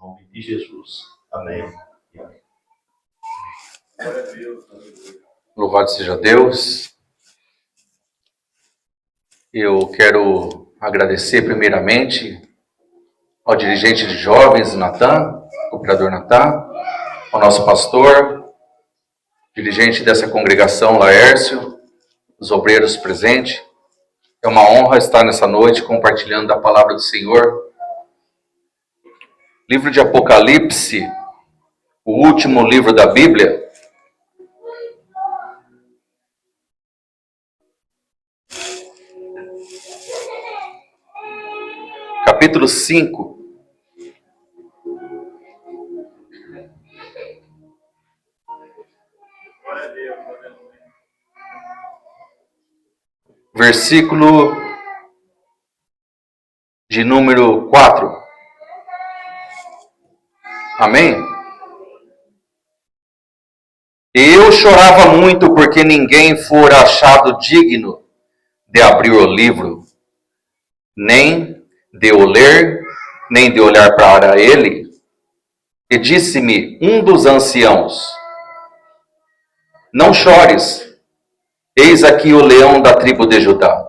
nome de Jesus. Amém. Louvado seja Deus. Eu quero agradecer primeiramente ao dirigente de jovens, Natan, o cooperador Natan, ao nosso pastor, dirigente dessa congregação, Laércio, os obreiros presentes. É uma honra estar nessa noite compartilhando a palavra do Senhor. Livro de Apocalipse, o último livro da Bíblia. Capítulo 5. Versículo de número 4. Amém? Eu chorava muito porque ninguém fora achado digno de abrir o livro, nem de o ler, nem de olhar para ele. E disse-me um dos anciãos: não chores, eis aqui o leão da tribo de Judá,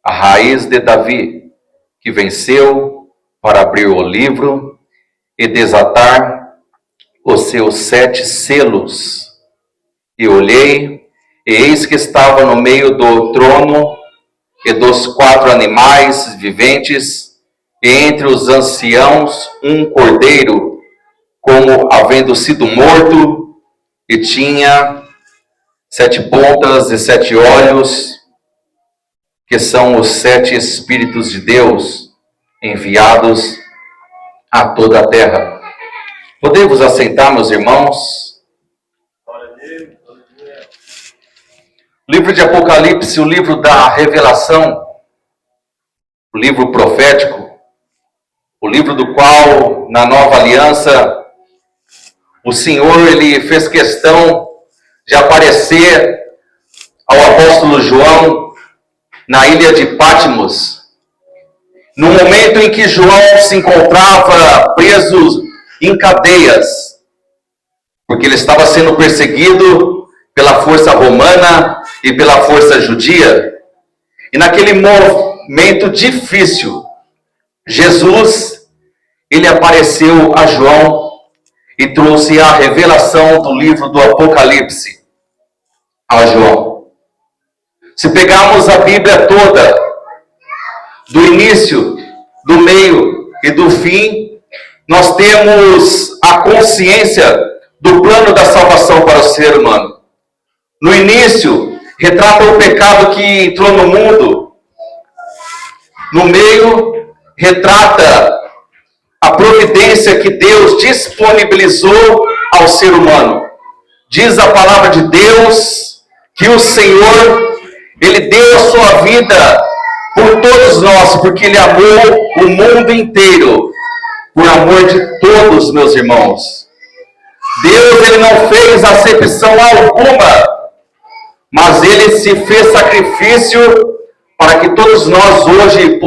a raiz de Davi, que venceu para abrir o livro e desatar os seus 7 selos. E olhei, e eis que estava no meio do trono e dos 4 animais viventes, e entre os anciãos um cordeiro, como havendo sido morto, e tinha 7 pontas e 7 olhos, que são os 7 Espíritos de Deus, enviados a toda a terra. Podemos assentar, meus irmãos? O livro de Apocalipse, o livro da revelação, o livro profético, o livro do qual, na nova aliança, o Senhor ele fez questão de aparecer ao apóstolo João na ilha de Patmos, no momento em que João se encontrava preso em cadeias, porque ele estava sendo perseguido pela força romana e pela força judia. E naquele momento difícil, Jesus, ele apareceu a João e trouxe a revelação do livro do Apocalipse a João. Se pegarmos a Bíblia toda, do início, do meio e do fim, nós temos a consciência do plano da salvação para o ser humano. No início, retrata o pecado que entrou no mundo. No meio, retrata a providência que Deus disponibilizou ao ser humano. Diz a palavra de Deus que o Senhor, ele deu a sua vida por todos nós, porque ele amou o mundo inteiro, por amor de todos, meus irmãos. Deus, ele não fez acepção alguma, mas ele se fez sacrifício para que todos nós hoje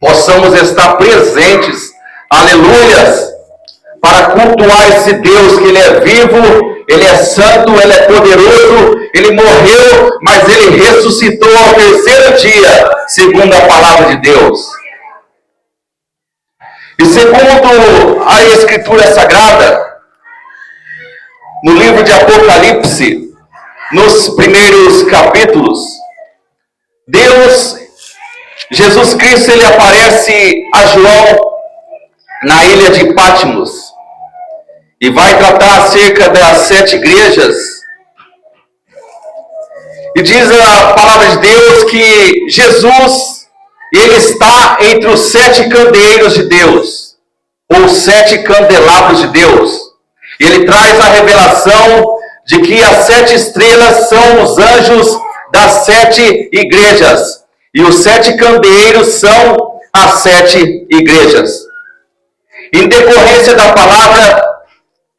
possamos estar presentes, aleluias, para cultuar esse Deus, que ele é vivo, ele é santo, ele é poderoso, ele morreu, mas ele ressuscitou ao 3º dia, segundo a palavra de Deus. E segundo a Escritura Sagrada, no livro de Apocalipse, nos primeiros capítulos, Jesus Cristo, ele aparece a João na ilha de Patmos e vai tratar acerca das 7 igrejas. E diz a palavra de Deus que Jesus, ele está entre os 7 candeeiros de Deus, ou 7 candelabros de Deus. Ele traz a revelação de que as 7 estrelas são os anjos das 7 igrejas. E os 7 candeeiros são as 7 igrejas. Em decorrência da palavra,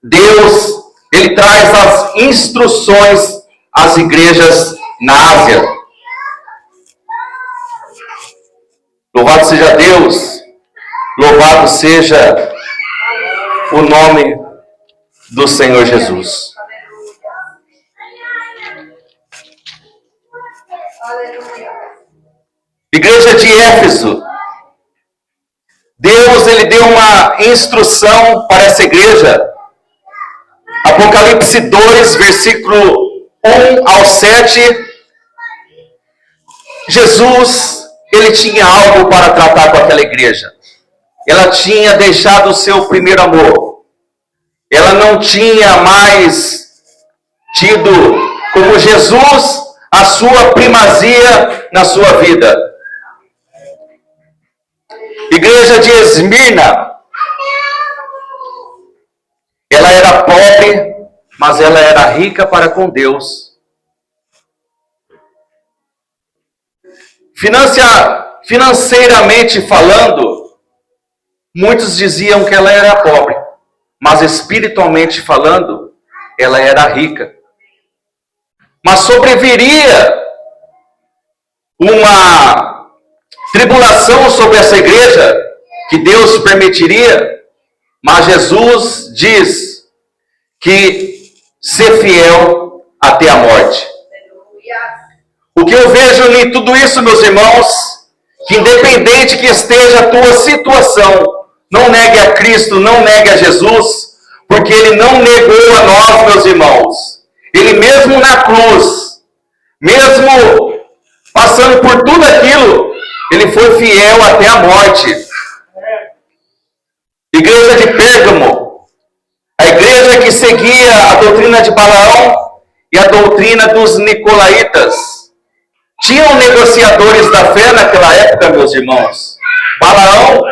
Deus, ele traz as instruções às igrejas na Ásia. Louvado seja Deus. Louvado seja o nome do Senhor Jesus. Igreja de Éfeso, Deus ele deu uma instrução para essa igreja. Apocalipse 2, versículo 1 ao 7. Jesus, ele tinha algo para tratar com aquela igreja. Ela tinha deixado o seu primeiro amor. Ela não tinha mais tido como Jesus a sua primazia na sua vida. Igreja de Esmirna, ela era pobre, mas ela era rica para com Deus. Financeiramente falando, muitos diziam que ela era pobre, mas espiritualmente falando, ela era rica. Mas sobreviria uma tribulação sobre essa igreja, que Deus permitiria, mas Jesus diz que ser fiel até a morte. O que eu vejo em tudo isso, meus irmãos, que independente que esteja a tua situação, não negue a Cristo, não negue a Jesus, porque Ele não negou a nós, meus irmãos. Ele mesmo na cruz, mesmo passando por tudo aquilo, Ele foi fiel até a morte. Igreja de Pérgamo, a igreja que seguia a doutrina de Balaão e a doutrina dos Nicolaítas. Tinham negociadores da fé naquela época, meus irmãos. Balaão,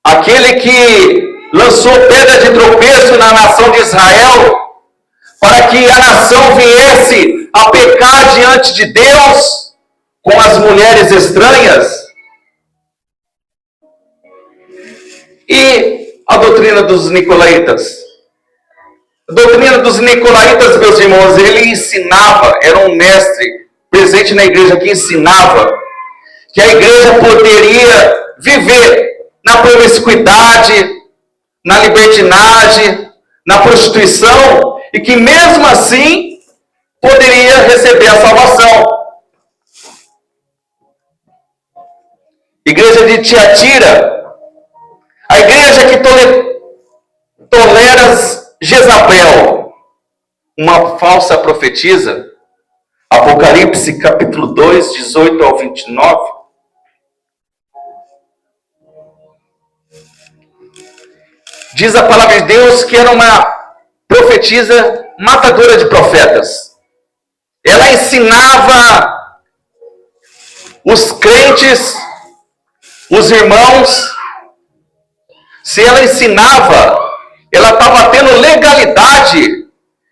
aquele que lançou pedra de tropeço na nação de Israel, para que a nação viesse a pecar diante de Deus com as mulheres estranhas. E a doutrina dos Nicolaítas. A doutrina dos Nicolaítas, meus irmãos, ele ensinava, era um mestre presente na igreja que ensinava que a igreja poderia viver na promiscuidade, na libertinagem, na prostituição, e que mesmo assim poderia receber a salvação. Igreja de Tiatira, a igreja que tolera Jezabel, uma falsa profetisa. Apocalipse capítulo 2, 18 ao 29. Diz a palavra de Deus que era uma profetisa matadora de profetas. Ela ensinava os crentes, os irmãos. Se ela ensinava, ela estava tendo legalidade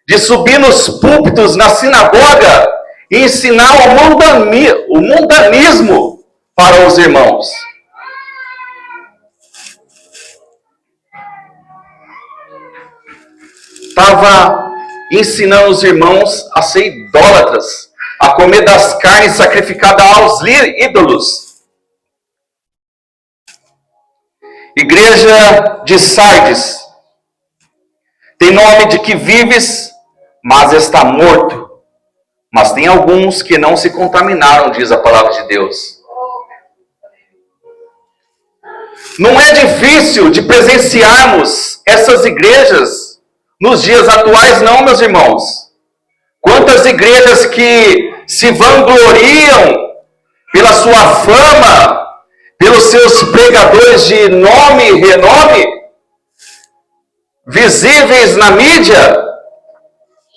de subir nos púlpitos, na sinagoga, e ensinar o mundanismo para os irmãos. Estava ensinando os irmãos a ser idólatras, a comer das carnes sacrificadas aos ídolos. Igreja de Sardes, tem nome de que vives, mas está morto. Mas tem alguns que não se contaminaram, diz a palavra de Deus. Não é difícil de presenciarmos essas igrejas nos dias atuais, não, meus irmãos. Quantas igrejas que se vangloriam pela sua fama, pelos seus pregadores de nome e renome, visíveis na mídia,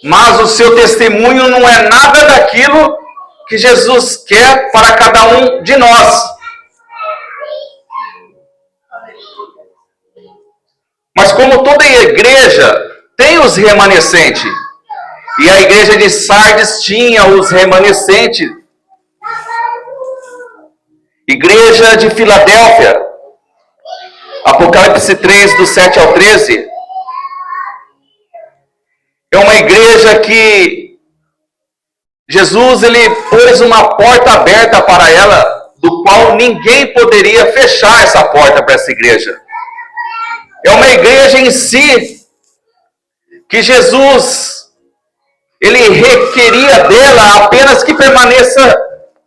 mas o seu testemunho não é nada daquilo que Jesus quer para cada um de nós. Mas como toda igreja tem os remanescentes, e a igreja de Sardes tinha os remanescentes. Igreja de Filadélfia, Apocalipse 3, do 7 ao 13, é uma igreja que Jesus ele pôs uma porta aberta para ela do qual ninguém poderia fechar essa porta para essa igreja. É uma igreja em si que Jesus, ele requeria dela apenas que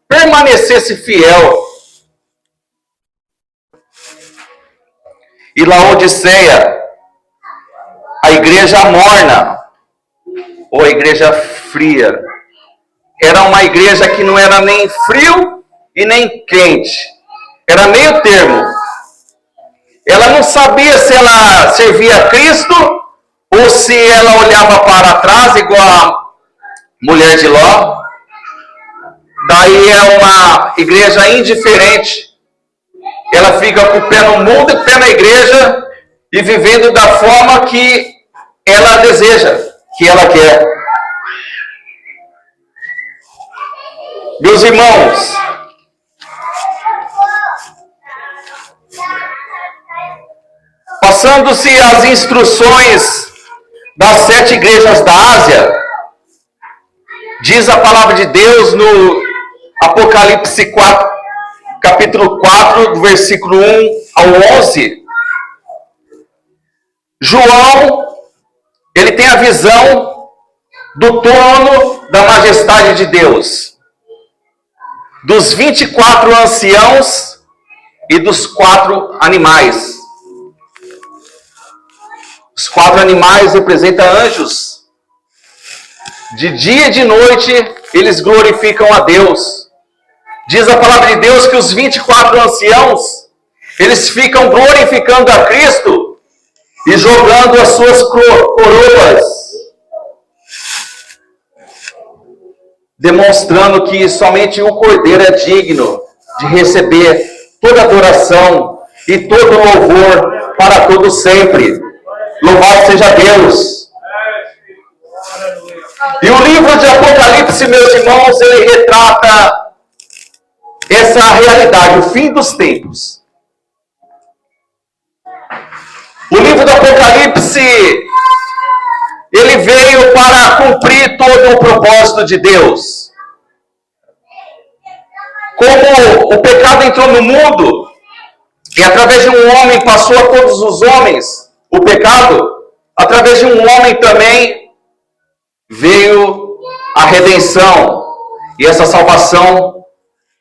permanecesse fiel. E Laodiceia, a igreja morna, ou a igreja fria, era uma igreja que não era nem frio e nem quente, era meio termo. Ela não sabia se ela servia a Cristo ou se ela olhava para trás igual a mulher de Ló. Daí é uma igreja indiferente. Ela fica com o pé no mundo e o pé na igreja e vivendo da forma que ela deseja, que ela quer. Meus irmãos, passando-se as instruções das 7 igrejas da Ásia, diz a palavra de Deus no Apocalipse 4, capítulo 4, do versículo 1 ao 11. João, ele tem a visão do trono da majestade de Deus, dos 24 anciãos e dos 4 animais. Os 4 animais representam anjos. De dia e de noite, eles glorificam a Deus. Diz a palavra de Deus que os 24 anciãos, eles ficam glorificando a Cristo e jogando as suas coroas, demonstrando que somente o Cordeiro é digno de receber toda adoração e todo louvor para todo sempre. Louvado seja Deus. E o livro de Apocalipse, meus irmãos, ele retrata essa realidade, o fim dos tempos. O livro do Apocalipse, ele veio para cumprir todo o propósito de Deus. Como o pecado entrou no mundo, e através de um homem passou a todos os homens o pecado, através de um homem também veio a redenção. E essa salvação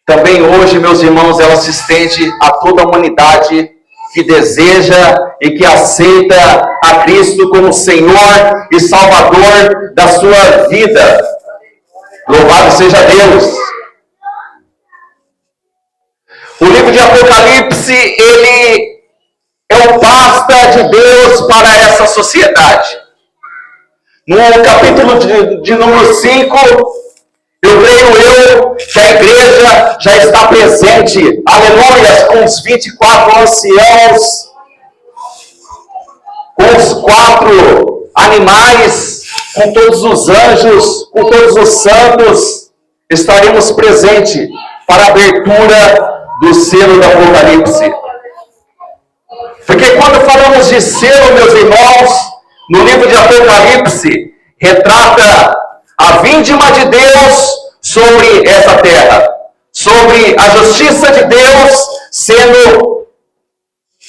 também hoje, meus irmãos, ela se estende a toda a humanidade que deseja e que aceita a Cristo como Senhor e Salvador da sua vida. Louvado seja Deus. O livro de Apocalipse, ele é o basta de Deus para essa sociedade. No capítulo de número 5, eu creio que a igreja já está presente, aleluia, com os 24 anciãos, com os 4 animais, com todos os anjos, com todos os santos, estaremos presentes para a abertura do selo do Apocalipse. Porque quando falamos de selo, meus irmãos, no livro de Apocalipse, retrata a vindima de Deus sobre essa terra, sobre a justiça de Deus sendo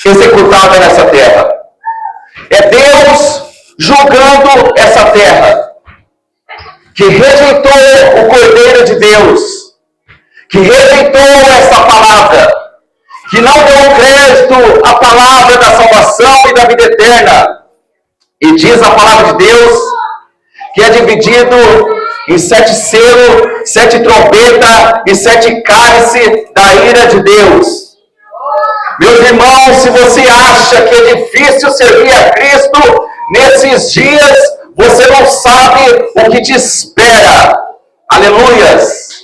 executada nessa terra. É Deus julgando essa terra, que rejeitou o Cordeiro de Deus, que rejeitou essa palavra, que não deu crédito à palavra da salvação e da vida eterna. E diz a palavra de Deus que é dividido em 7 selos, 7 trombetas e 7 cálices da ira de Deus. Meus irmãos, se você acha que é difícil servir a Cristo nesses dias, você não sabe o que te espera. Aleluias!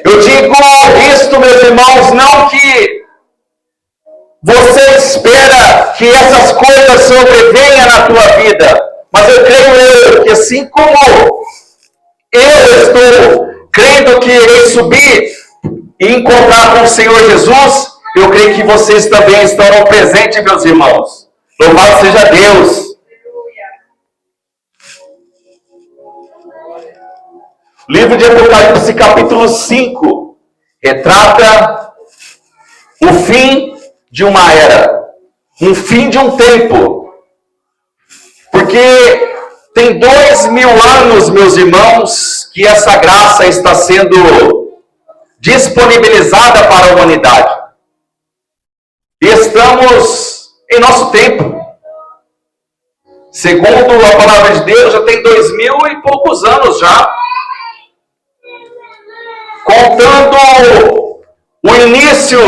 Eu digo isto, meus irmãos, não que você espera que essas coisas sobrevenham na tua vida, mas eu creio que assim como eu estou crendo que irei subir e encontrar com o Senhor Jesus, eu creio que vocês também estarão presentes, meus irmãos. Louvado seja Deus. Livro de Apocalipse, capítulo 5, retrata o fim de uma era, um fim de um tempo. Porque tem 2000 anos, meus irmãos, que essa graça está sendo disponibilizada para a humanidade. E estamos em nosso tempo. Segundo a palavra de Deus, já tem 2000 e poucos anos já. Contando o início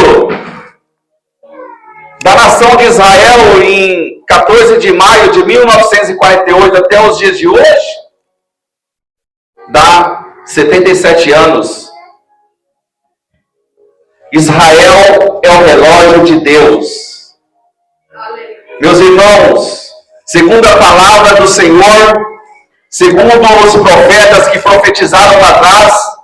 da nação de Israel em 14 de maio de 1948 até os dias de hoje, dá 77 anos. Israel é o relógio de Deus. Meus irmãos, segundo a palavra do Senhor, segundo os profetas que profetizaram lá atrás,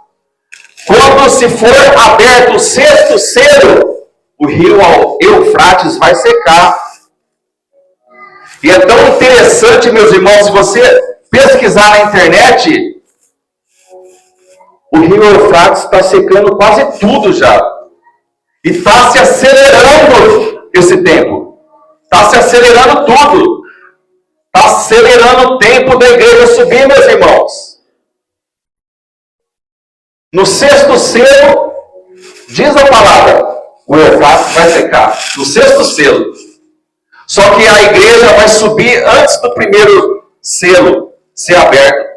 quando se for aberto o sexto selo, o rio Eufrates vai secar. E é tão interessante, meus irmãos, se você pesquisar na internet, o rio Eufrates está secando quase tudo já. E está se acelerando esse tempo. Está se acelerando tudo. Está acelerando o tempo da igreja subir, meus irmãos. No sexto selo, diz a palavra, o Eufrates vai secar. No sexto selo. Só que a igreja vai subir antes do primeiro selo ser aberto.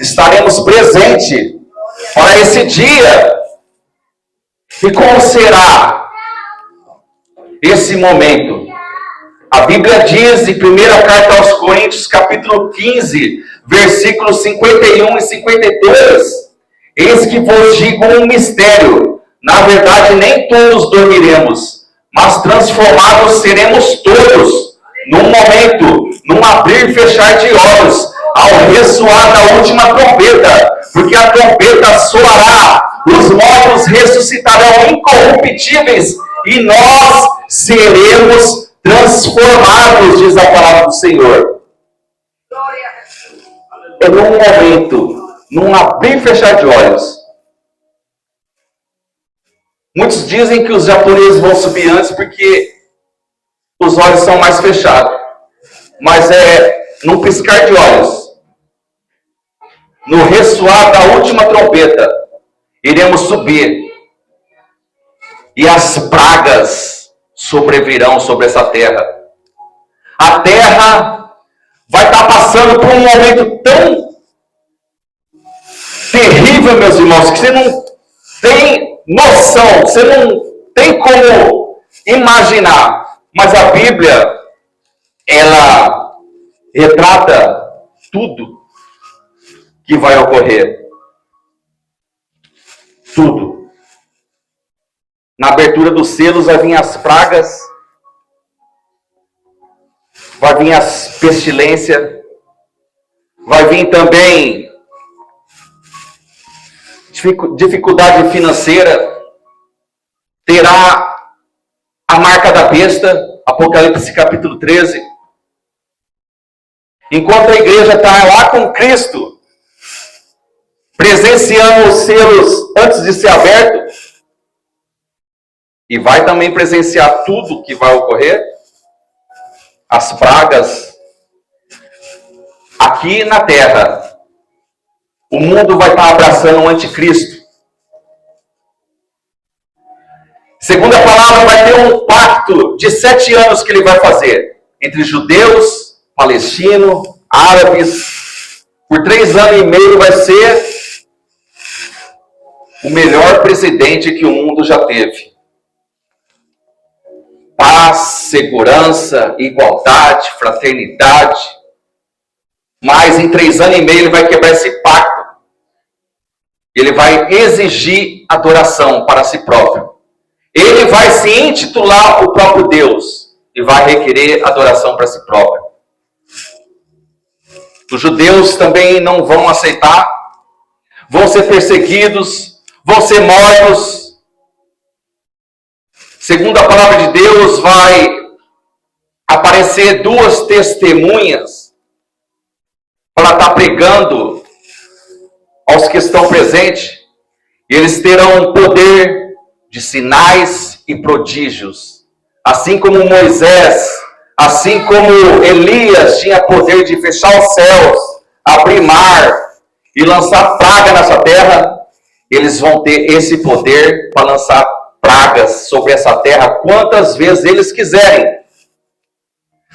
Estaremos presentes para esse dia. E como será esse momento? A Bíblia diz em 1ª carta aos Coríntios, capítulo 15, versículos 51 e 52, eis que vos digo um mistério, na verdade nem todos dormiremos, mas transformados seremos todos, num momento, num abrir e fechar de olhos, ao ressoar da última trombeta, porque a trombeta soará, os mortos ressuscitarão incorruptíveis e nós seremos transformados, diz a palavra do Senhor. É num momento, num abrir e fechar de olhos. Muitos dizem que os japoneses vão subir antes porque os olhos são mais fechados. Mas é num piscar de olhos. No ressoar da última trombeta, iremos subir. E as pragas sobrevirão sobre essa terra. A terra vai estar passando por um momento tão terrível, meus irmãos, que você não tem noção, você não tem como imaginar. Mas a Bíblia, ela retrata tudo que vai ocorrer. Tudo. Na abertura dos selos vai vir as pragas, vai vir as pestilências, vai vir também dificuldade financeira, terá a marca da besta, Apocalipse capítulo 13. Enquanto a igreja está lá com Cristo, presenciando os selos antes de ser aberto, e vai também presenciar tudo que vai ocorrer, as pragas, aqui na terra, o mundo vai estar abraçando o anticristo. Segundo a palavra, vai ter um pacto de 7 anos que ele vai fazer, entre judeus, palestinos, árabes. Por 3 anos e meio vai ser o melhor presidente que o mundo já teve. Paz, segurança, igualdade, fraternidade. Mas em 3 anos e meio ele vai quebrar esse pacto. Ele vai exigir adoração para si próprio. Ele vai se intitular o próprio Deus e vai requerer adoração para si próprio. Os judeus também não vão aceitar, vão ser perseguidos, vão ser mortos. Segundo a palavra de Deus, vai aparecer 2 testemunhas para estar pregando aos que estão presentes. E eles terão poder sinais e prodígios. Assim como Moisés, assim como Elias tinha poder de fechar os céus, abrir mar e lançar praga nessa terra, eles vão ter esse poder para lançar pragas sobre essa terra quantas vezes eles quiserem.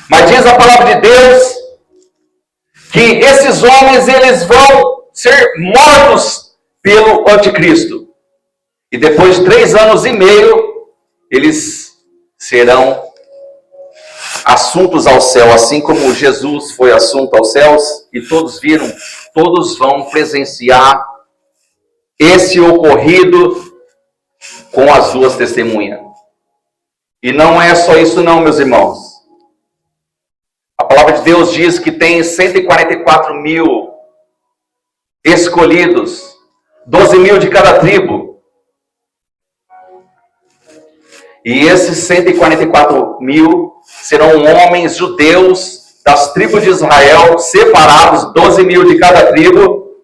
Mas diz a palavra de Deus que esses homens eles vão ser mortos pelo anticristo. E depois de 3 anos e meio, eles serão assuntos ao céu, assim como Jesus foi assunto aos céus, e todos viram, todos vão presenciar esse ocorrido com as 2 testemunhas. E não é só isso não, meus irmãos. A palavra de Deus diz que tem 144 mil escolhidos, 12 mil de cada tribo. E esses 144 mil serão homens judeus das tribos de Israel, separados, 12 mil de cada tribo.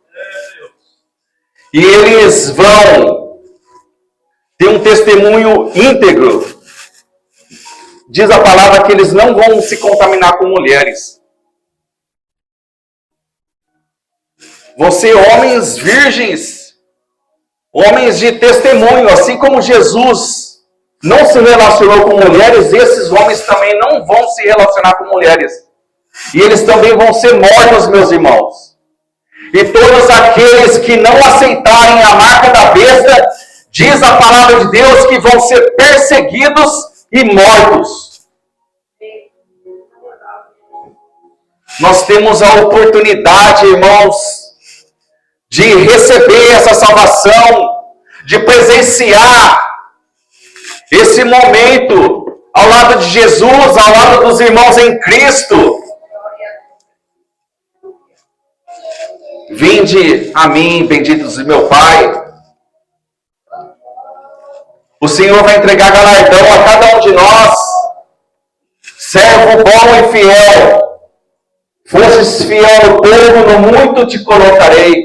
E eles vão ter um testemunho íntegro. Diz a palavra que eles não vão se contaminar com mulheres. Vão ser homens virgens, homens de testemunho, assim como Jesus não se relacionou com mulheres, esses homens também não vão se relacionar com mulheres. E eles também vão ser mortos, meus irmãos. E todos aqueles que não aceitarem a marca da besta, diz a palavra de Deus que vão ser perseguidos e mortos. Nós temos a oportunidade, irmãos, de receber essa salvação, de presenciar esse momento ao lado de Jesus, ao lado dos irmãos em Cristo. Vinde a mim, benditos de meu Pai. O Senhor vai entregar galardão a cada um de nós. Servo bom e fiel. Fostes fiel no pouco, no muito te colocarei.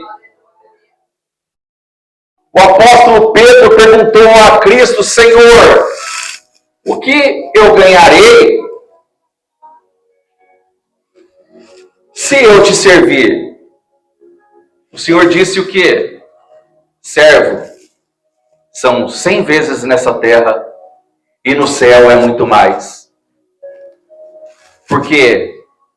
O apóstolo Pedro perguntou a Cristo: Senhor, o que eu ganharei se eu te servir? O Senhor disse o quê? Servo, são 100 vezes nessa terra e no céu é muito mais. Porque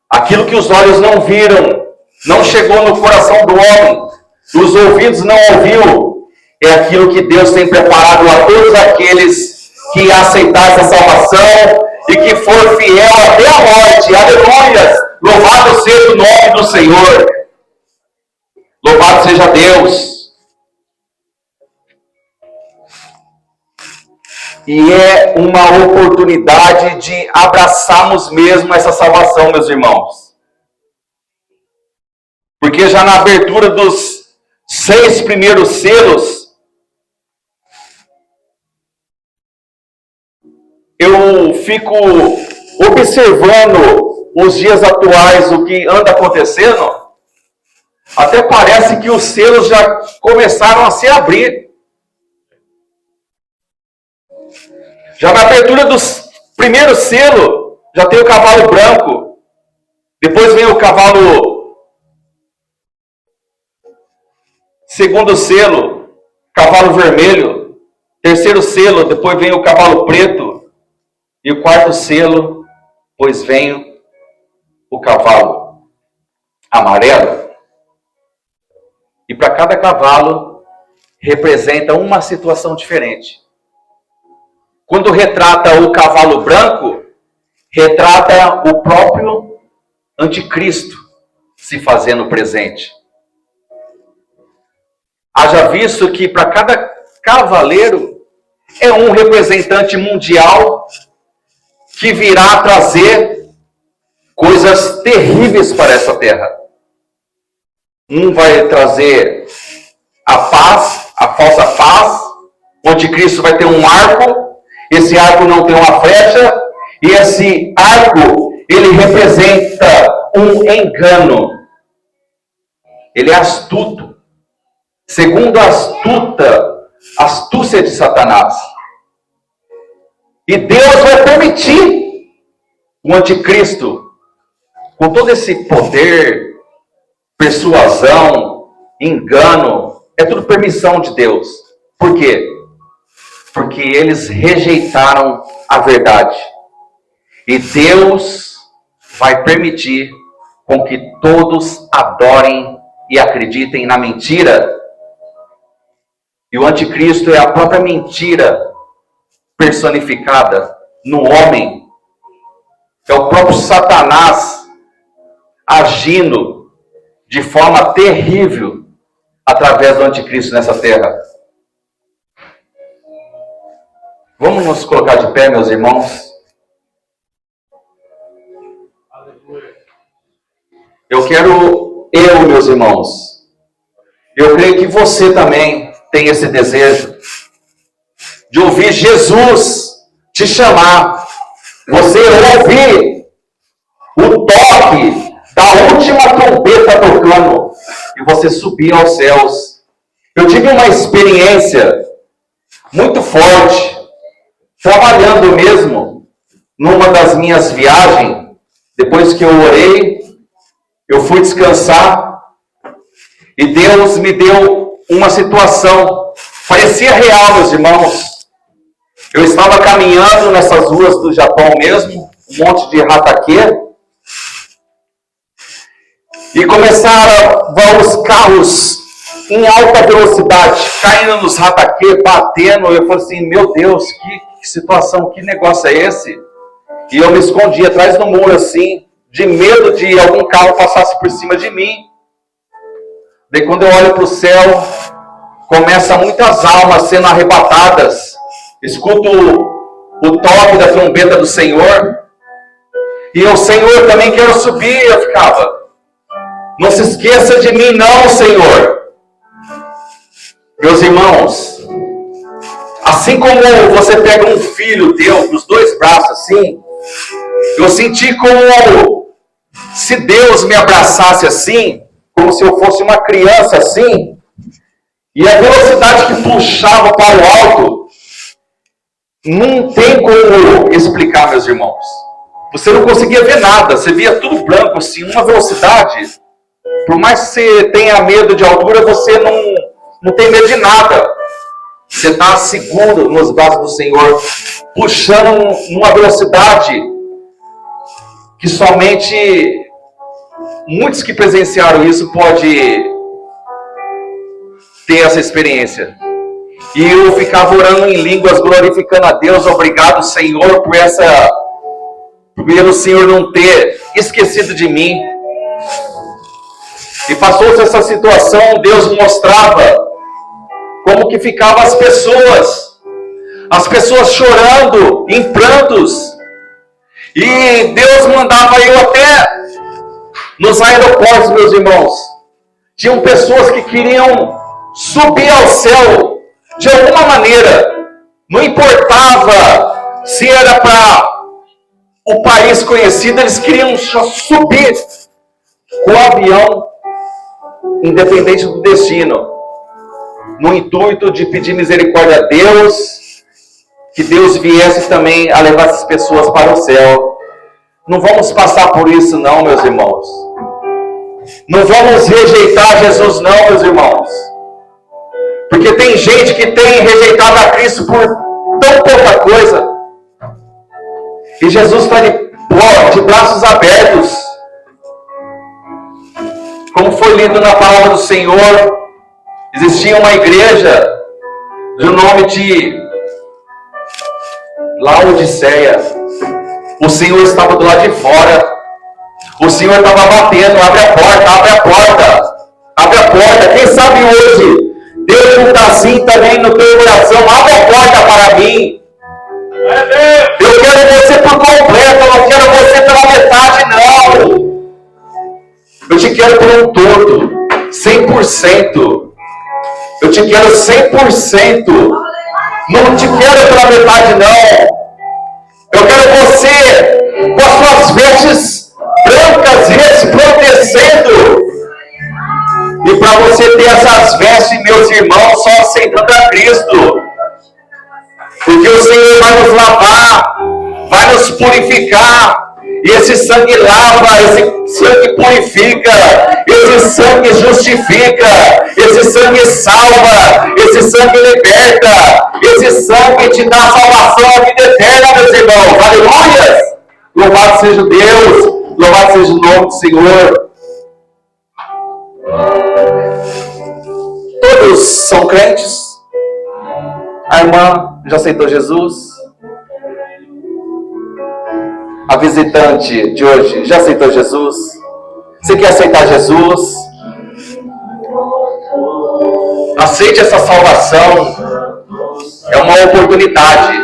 aquilo que os olhos não viram, não chegou no coração do homem, os ouvidos não ouviu, é aquilo que Deus tem preparado a todos aqueles que aceitar essa salvação e que for fiel até a morte. Aleluia! Louvado seja o nome do Senhor. Louvado seja Deus. E é uma oportunidade de abraçarmos mesmo essa salvação, meus irmãos. Porque já na abertura dos 6 primeiros selos, eu fico observando os dias atuais, o que anda acontecendo. Até parece que os selos já começaram a se abrir. Já na abertura do primeiro selo, já tem o cavalo branco. Depois vem o cavalo... Segundo selo, cavalo vermelho. Terceiro selo, depois vem o cavalo preto. E o 4º selo, pois vem o cavalo amarelo. E para cada cavalo, representa uma situação diferente. Quando retrata o cavalo branco, retrata o próprio anticristo se fazendo presente. Haja visto que para cada cavaleiro é um representante mundial que virá trazer coisas terríveis para essa terra. Um vai trazer a paz, a falsa paz. O anticristo vai ter um arco. Esse arco não tem uma flecha. E esse arco, ele representa um engano. Ele é astuto. Segundo a astúcia de Satanás. E Deus vai permitir o anticristo, com todo esse poder, persuasão, engano, é tudo permissão de Deus. Por quê? Porque eles rejeitaram a verdade. E Deus vai permitir com que todos adorem e acreditem na mentira. E o anticristo é a própria mentira personificada no homem. É o próprio Satanás agindo de forma terrível através do anticristo nessa terra. Vamos nos colocar de pé, meus irmãos. Meus irmãos, eu creio que você também tem esse desejo de ouvir Jesus te chamar, você ouvir o toque da última trombeta tocando e você subir aos céus. Eu tive uma experiência muito forte, trabalhando mesmo, numa das minhas viagens. Depois que eu orei, eu fui descansar e Deus me deu uma situação, parecia real, meus irmãos. Eu estava caminhando nessas ruas do Japão mesmo, um monte de rataque, e começaram os carros em alta velocidade, caindo nos rataque, batendo. Eu falei assim, meu Deus, que situação, que negócio é esse? E eu me escondi atrás do muro assim, de medo de algum carro passasse por cima de mim. Daí quando eu olho para o céu, começa muitas almas sendo arrebatadas. Escuto o toque da trombeta do Senhor. E eu, Senhor, também quero subir. Eu ficava, não se esqueça de mim não, Senhor. Meus irmãos, assim como você pega um filho teu com os dois braços assim, eu senti como se Deus me abraçasse assim, como se eu fosse uma criança assim, e a velocidade que puxava para o alto, não tem como explicar, meus irmãos. Você não conseguia ver nada, você via tudo branco assim, uma velocidade. Por mais que você tenha medo de altura, você não tem medo de nada. Você está seguro nos braços do Senhor, puxando numa velocidade que somente muitos que presenciaram isso podem ter essa experiência. E eu ficava orando em línguas, glorificando a Deus. Obrigado, Senhor, pelo Senhor não ter esquecido de mim. E passou-se essa situação, Deus mostrava como que ficavam as pessoas chorando, em prantos. E Deus mandava eu até nos aeroportos, meus irmãos. Tinham pessoas que queriam subir ao céu de alguma maneira. Não importava se era para o país conhecido, eles queriam subir com o avião, independente do destino, no intuito de pedir misericórdia a Deus, que Deus viesse também a levar essas pessoas para o céu. Não vamos passar por isso não, meus irmãos. Não vamos rejeitar Jesus não, meus irmãos. Porque tem gente que tem rejeitado a Cristo por tão pouca coisa. E Jesus está de braços abertos. Como foi lido na palavra do Senhor, existia uma igreja do nome de Laodiceia. O Senhor estava do lado de fora. O Senhor estava batendo. Abre a porta, abre a porta. Abre a porta. Quem sabe hoje Deus não está assim também no teu coração. Abre a porta para mim. Eu quero você por completo. Eu não quero você pela metade, não. Eu te quero por um todo. 100%. Eu te quero 100%. Não te quero pela metade, não. Eu quero você com as suas vestes brancas resplandecendo. E para você ter essas vestes, meus irmãos, só aceitando a Cristo. Porque o Senhor vai nos lavar. lavar, vai nos purificar. E esse sangue lava, esse sangue purifica, esse sangue justifica, esse sangue salva, esse sangue liberta, esse sangue te dá salvação à vida eterna, meus irmãos. Aleluia! Louvado seja Deus, louvado seja o nome do Senhor. Todos são crentes? A irmã já aceitou Jesus? A visitante de hoje já aceitou Jesus? Você quer aceitar Jesus? Aceite essa salvação. É uma oportunidade.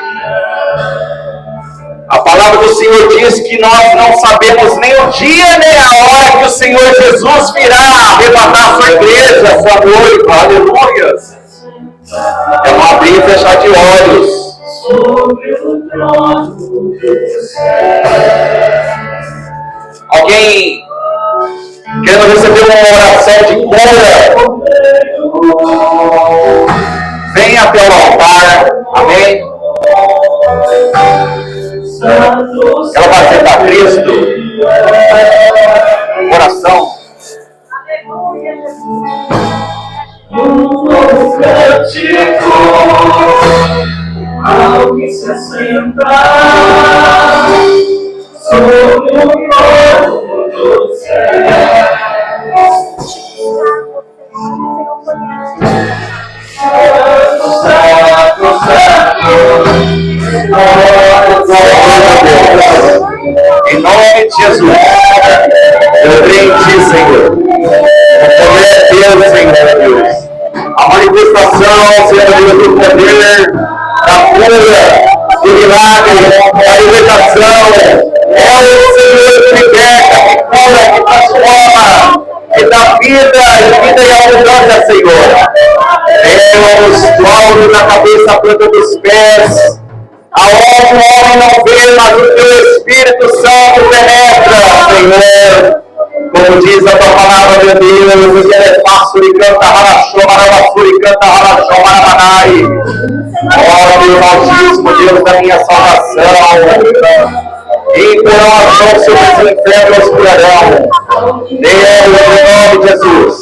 A palavra do Senhor diz que nós não sabemos nem o dia nem a hora que o Senhor Jesus virá arrebatar sua igreja, sua noiva. Aleluia! É um abrir e fechar de olhos. Sobre o trono do céu. Alguém querendo receber uma oração de cura, venha até o altar. Amém? Ela vai aceitar Cristo. Oração. Um novo cântico ao que se assentar sobre o trono do céu. Santo, santo, em nome de Jesus, eu creio em Ti, Senhor. O poder é Deus, Senhor Deus. A manifestação, Senhor Deus, do poder, da cura, do milagre, da libertação. É o Senhor que liberta, que cura, que transforma, que dá vida e abundância, Senhor. Deus, do alto da cabeça à planta dos pés, aonde o homem não vê, mas o Teu Espírito Santo penetra, Senhor. Como diz a Tua palavra, meu Deus, que é fácil e canta rarachó, maravassur e canta rarachó, maravanai. Ó Deus Altíssimo, Deus da minha salvação. Imporão as mãos sobre os infernos os curarão. Deus, em nome de Jesus.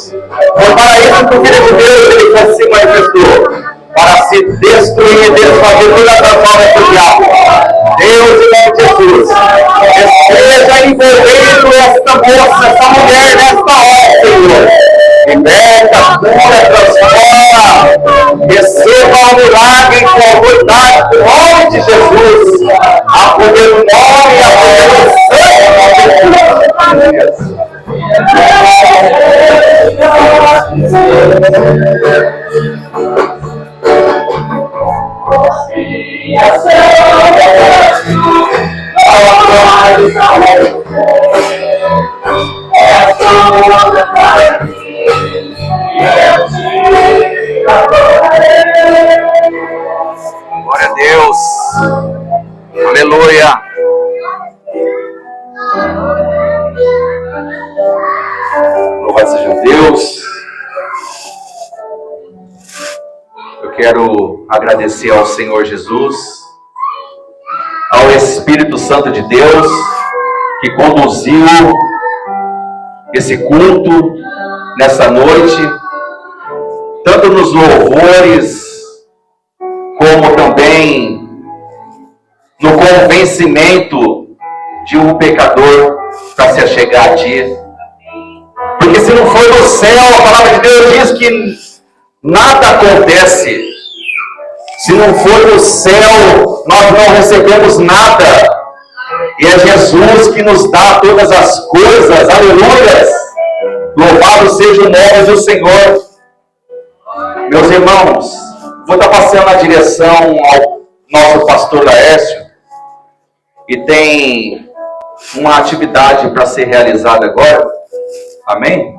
Foi para isso que o Filho de Deus ele se manifestou. Para se destruir e desfazer todas as obras do diabo. Deus, em nome de Jesus, esteja envolvendo esta moça, essa mulher nesta hora, Senhor. Liberta, cura, transforma, receba o milagre com a autoridade do nome de Jesus. A poder do nome, a poder do sangue. Glória a Deus. Aleluia. Louvado seja Deus. Eu quero agradecer ao Senhor Jesus, ao Espírito Santo de Deus, que conduziu esse culto nessa noite, tanto nos louvores, como também no convencimento de um pecador para se achegar a Ti. Porque se não for no céu, a palavra de Deus diz que nada acontece. Se não for no céu, nós não recebemos nada. E é Jesus que nos dá todas as coisas. Aleluia! Louvado seja o nome do Senhor. Meus irmãos, vou estar passando na direção ao nosso pastor Laércio. E tem uma atividade para ser realizada agora. Amém?